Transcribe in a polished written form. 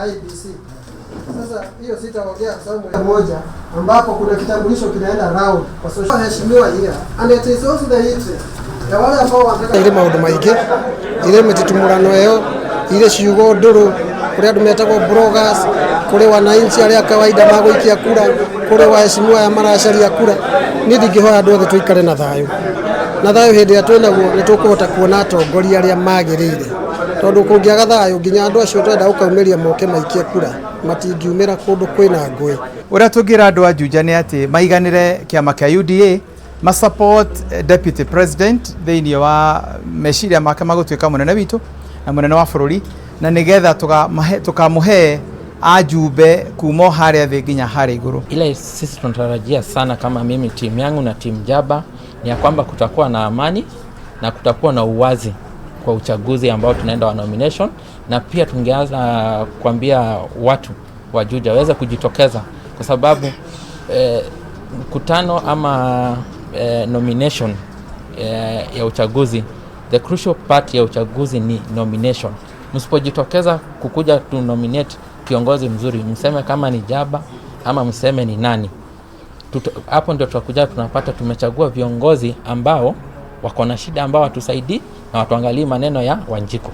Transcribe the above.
IEBC. Sasa hiyo sitaongea kwa sababu moja ambapo kuna kitambulisho kinaenda round kwa social heshimiwa here and it is also the interest ya wale ambao wanataka ile maundu maingi ile metitumurano yao ile ciugo nduru kuri andu metagwo bloggers kuri wananchi aria kawaida maguikia kura kuri waheshimiwa ya maracaria kura ni ndingihoya andu othe tuikare na thayu hindi ya twenaguo ni tukuhota kuona atongoria aria magirire tondu kungiaga thayu nginya andu acio twenda ukaumiria moke maikie kura matingiumira kundu kwina ngui uria tungira andu a Juja ni ati maiganire kiama kia UDA ma support deputy president thiini wa meciria make magutwika munene witu na munene wa bururi na nigetha tukamuhe ajumbe kumo haria thi nginya haria iguru. Ile sisi tunatarajia sana kama mimi timu yangu na timu Jaba ni ya kwamba kutakuwa na amani na kutakuwa na uwazi kwa uchaguzi ambao tunaenda wa nomination, na pia tungeanza kuambia watu wa Juja waweze kujitokeza kwa sababu mkutano ama nomination ya uchaguzi, the crucial part ya uchaguzi ni nomination. Msipojitokeza kukuja tu nominate kiongozi mzuri, mseme kama ni Jaba ama mseme ni nani, hapo ndio tutakuja tunapata tumechagua viongozi ambao wako na shida, ambao watusaidii na watuangalie maneno ya Wanjiku.